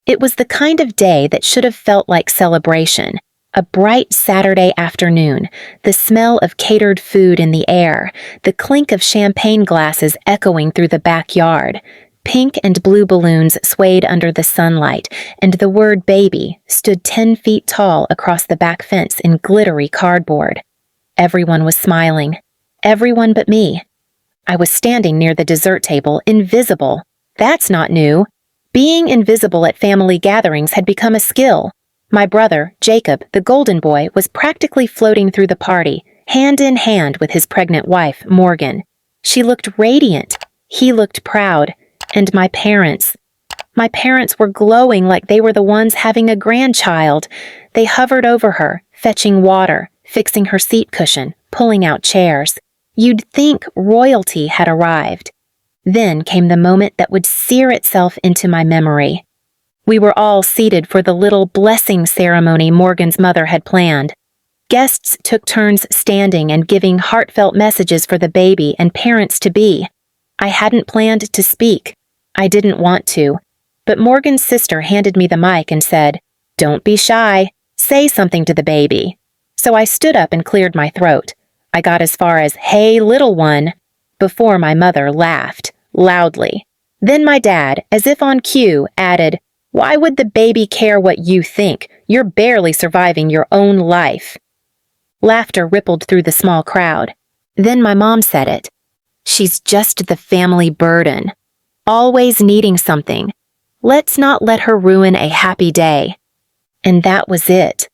It was the kind of day that should have felt like celebration. A bright Saturday afternoon, the smell of catered food in the air, the clink of champagne glasses echoing through the backyard. Pink and blue balloons swayed under the sunlight, and the word baby stood 10 feet tall across the back fence in glittery cardboard. Everyone was smiling. Everyone but me. I was standing near the dessert table, invisible. That's not new. Being invisible at family gatherings had become a skill. My brother, Jacob, the golden boy, was practically floating through the party, hand in hand with his pregnant wife, Morgan. She looked radiant. He looked proud. And my parents. My parents were glowing like they were the ones having a grandchild. They hovered over her, fetching water, fixing her seat cushion, pulling out chairs. You'd think royalty had arrived. Then came the moment that would sear itself into my memory. We were all seated for the little blessing ceremony Morgan's mother had planned. Guests took turns standing and giving heartfelt messages for the baby and parents-to-be. I hadn't planned to speak. I didn't want to. But Morgan's sister handed me the mic and said, "Don't be shy. Say something to the baby." So I stood up and cleared my throat. I got as far as, "Hey, little one," before my mother laughed, loudly. Then my dad, as if on cue, added, "Why would the baby care what you think? You're barely surviving your own life." Laughter rippled through the small crowd. Then my mom said it. "She's just the family burden. Always needing something. Let's not let her ruin a happy day." And that was it.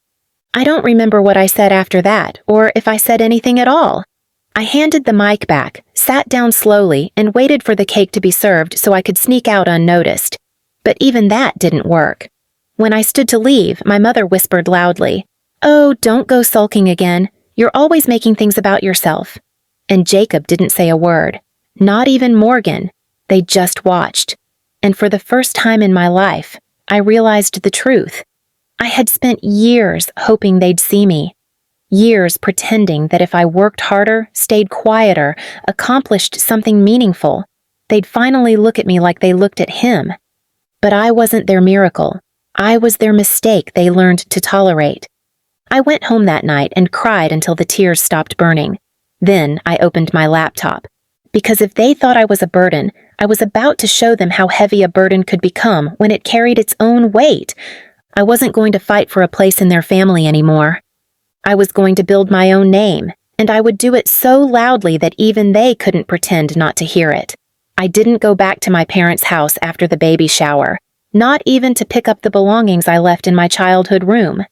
I don't remember what I said after that, or if I said anything at all. I handed the mic back, sat down slowly, and waited for the cake to be served so I could sneak out unnoticed. But even that didn't work. When I stood to leave, my mother whispered loudly, "Oh, don't go sulking again. You're always making things about yourself." And Jacob didn't say a word. Not even Morgan. They just watched. And for the first time in my life, I realized the truth. I had spent years hoping they'd see me. Years pretending that if I worked harder, stayed quieter, accomplished something meaningful, they'd finally look at me like they looked at him. But I wasn't their miracle. I was their mistake they learned to tolerate. I went home that night and cried until the tears stopped burning. Then I opened my laptop. Because if they thought I was a burden, I was about to show them how heavy a burden could become when it carried its own weight. I wasn't going to fight for a place in their family anymore. I was going to build my own name, and I would do it so loudly that even they couldn't pretend not to hear it. I didn't go back to my parents' house after the baby shower, not even to pick up the belongings I left in my childhood room.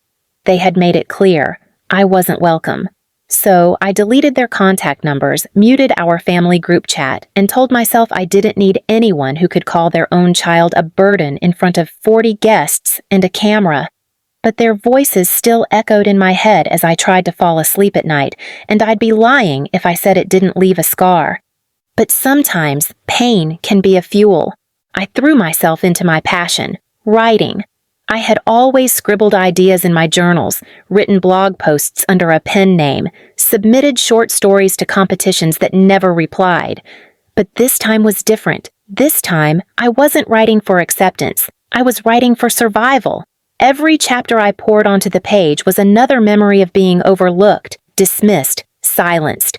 They had made it clear I wasn't welcome. So I deleted their contact numbers, muted our family group chat, and told myself I didn't need anyone who could call their own child a burden in front of 40 guests and a camera. But their voices still echoed in my head as I tried to fall asleep at night, and I'd be lying if I said it didn't leave a scar. But sometimes pain can be a fuel. I threw myself into my passion, writing. I had always scribbled ideas in my journals, written blog posts under a pen name, submitted short stories to competitions that never replied. But this time was different. This time, I wasn't writing for acceptance. I was writing for survival. Every chapter I poured onto the page was another memory of being overlooked, dismissed, silenced.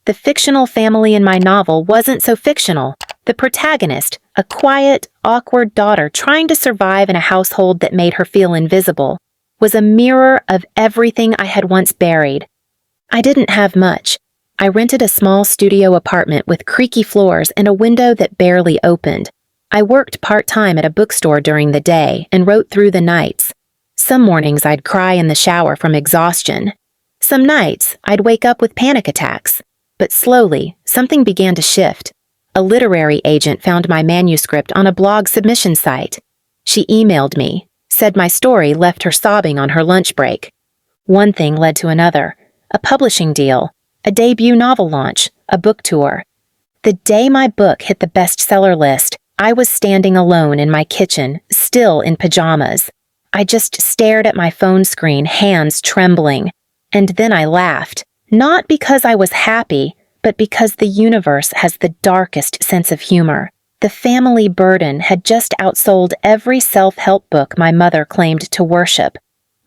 The fictional family in my novel wasn't so fictional. The protagonist, a quiet, awkward daughter trying to survive in a household that made her feel invisible, was a mirror of everything I had once buried. I didn't have much. I rented a small studio apartment with creaky floors and a window that barely opened. I worked part-time at a bookstore during the day and wrote through the nights. Some mornings I'd cry in the shower from exhaustion. Some nights I'd wake up with panic attacks. But slowly, something began to shift. A literary agent found my manuscript on a blog submission site. She emailed me, said my story left her sobbing on her lunch break. One thing led to another. A publishing deal, a debut novel launch, a book tour. The day my book hit the bestseller list, I was standing alone in my kitchen, still in pajamas. I just stared at my phone screen, hands trembling. And then I laughed. Not because I was happy, but because the universe has the darkest sense of humor. The family burden had just outsold every self-help book my mother claimed to worship.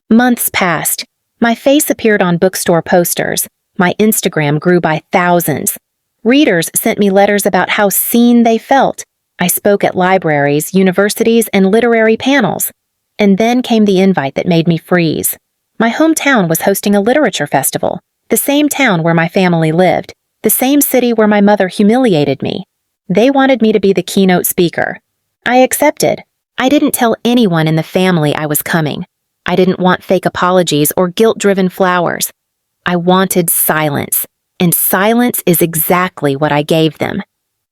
Months passed. My face appeared on bookstore posters. My Instagram grew by thousands. Readers sent me letters about how seen they felt. I spoke at libraries, universities, and literary panels. And then came the invite that made me freeze. My hometown was hosting a literature festival, the same town where my family lived, the same city where my mother humiliated me. They wanted me to be the keynote speaker. I accepted. I didn't tell anyone in the family I was coming. I didn't want fake apologies or guilt-driven flowers. I wanted silence, and silence is exactly what I gave them.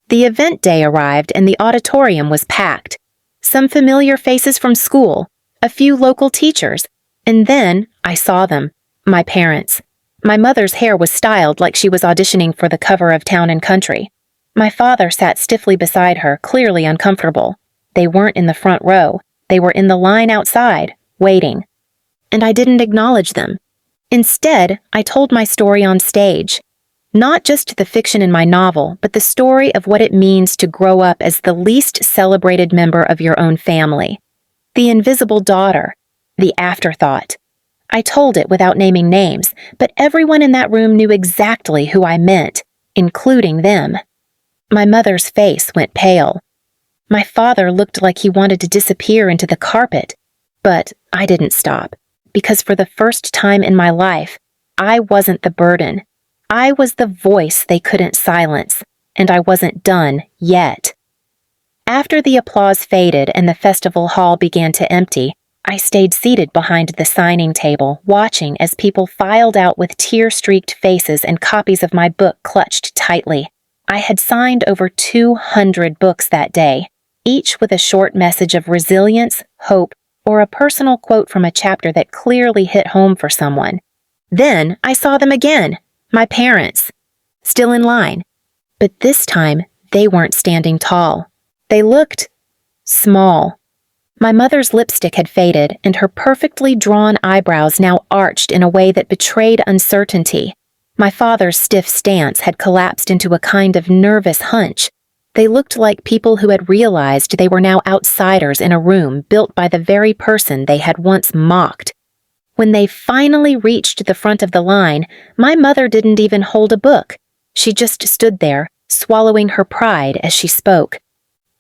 The event day arrived and the auditorium was packed. Some familiar faces from school, a few local teachers, and then I saw them, my parents. My mother's hair was styled like she was auditioning for the cover of Town and Country. My father sat stiffly beside her, clearly uncomfortable. They weren't in the front row. They were in the line outside, waiting. And I didn't acknowledge them. Instead, I told my story on stage. Not just the fiction in my novel, but the story of what it means to grow up as the least celebrated member of your own family. The invisible daughter. The afterthought. I told it without naming names, but everyone in that room knew exactly who I meant, including them. My mother's face went pale. My father looked like he wanted to disappear into the carpet, but I didn't stop, because for the first time in my life, I wasn't the burden. I was the voice they couldn't silence, and I wasn't done yet. After the applause faded and the festival hall began to empty, I stayed seated behind the signing table, watching as people filed out with tear-streaked faces and copies of my book clutched tightly. I had signed over 200 books that day, each with a short message of resilience, hope, or a personal quote from a chapter that clearly hit home for someone. Then I saw them again, my parents, still in line. But this time, they weren't standing tall. They looked small. My mother's lipstick had faded, and her perfectly drawn eyebrows now arched in a way that betrayed uncertainty. My father's stiff stance had collapsed into a kind of nervous hunch. They looked like people who had realized they were now outsiders in a room built by the very person they had once mocked. When they finally reached the front of the line, my mother didn't even hold a book. She just stood there, swallowing her pride as she spoke.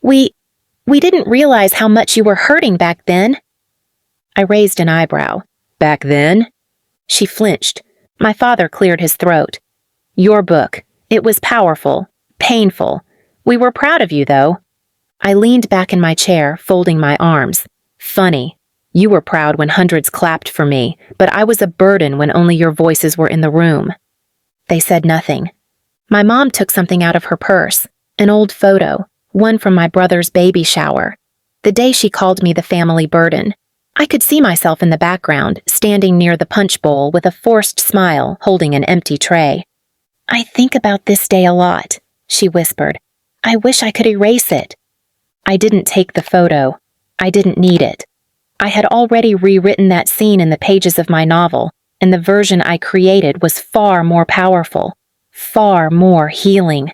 We didn't realize how much you were hurting back then." I raised an eyebrow. "Back then?" She flinched. My father cleared his throat. "Your book. It was powerful, painful. We were proud of you, though." I leaned back in my chair, folding my arms. "Funny. You were proud when hundreds clapped for me, but I was a burden when only your voices were in the room." They said nothing. My mom took something out of her purse, an old photo, one from my brother's baby shower. The day she called me the family burden. I could see myself in the background, standing near the punch bowl with a forced smile, holding an empty tray. "I think about this day a lot," she whispered. "I wish I could erase it." I didn't take the photo. I didn't need it. I had already rewritten that scene in the pages of my novel, and the version I created was far more powerful, far more healing.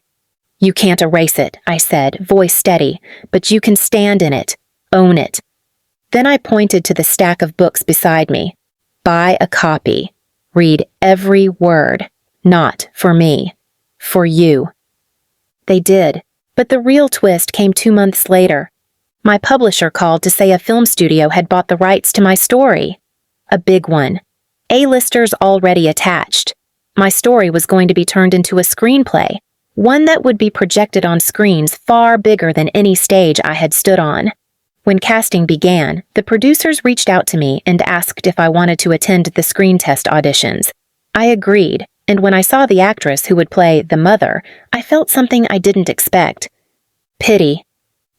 "You can't erase it," I said, voice steady, "but you can stand in it, own it." Then I pointed to the stack of books beside me. "Buy a copy. Read every word. Not for me. For you." They did, but the real twist came 2 months later. My publisher called to say a film studio had bought the rights to my story. A big one. A-listers already attached. My story was going to be turned into a screenplay, one that would be projected on screens far bigger than any stage I had stood on. When casting began, the producers reached out to me and asked if I wanted to attend the screen test auditions. I agreed, and when I saw the actress who would play the mother, I felt something I didn't expect. Pity.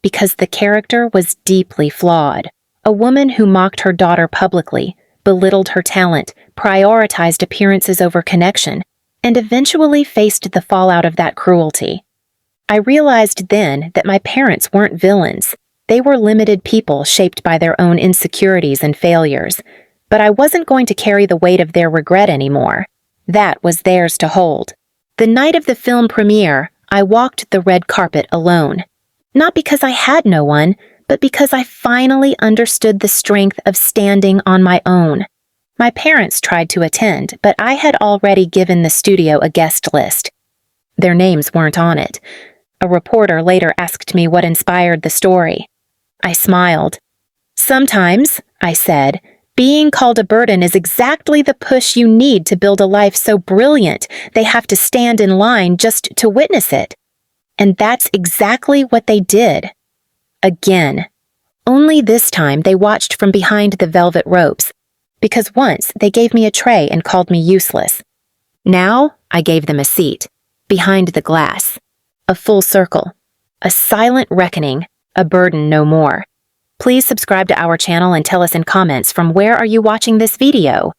Because the character was deeply flawed. A woman who mocked her daughter publicly, belittled her talent, prioritized appearances over connection, and eventually faced the fallout of that cruelty. I realized then that my parents weren't villains. They were limited people shaped by their own insecurities and failures. But I wasn't going to carry the weight of their regret anymore. That was theirs to hold. The night of the film premiere, I walked the red carpet alone. Not because I had no one, but because I finally understood the strength of standing on my own. My parents tried to attend, but I had already given the studio a guest list. Their names weren't on it. A reporter later asked me what inspired the story. I smiled. Sometimes, I said, being called a burden is exactly the push you need to build a life so brilliant they have to stand in line just to witness it. And that's exactly what they did. Again. Only this time they watched from behind the velvet ropes, because once they gave me a tray and called me useless. Now I gave them a seat, behind the glass. A full circle. A silent reckoning, a burden no more. Please subscribe to our channel and tell us in comments from where are you watching this video.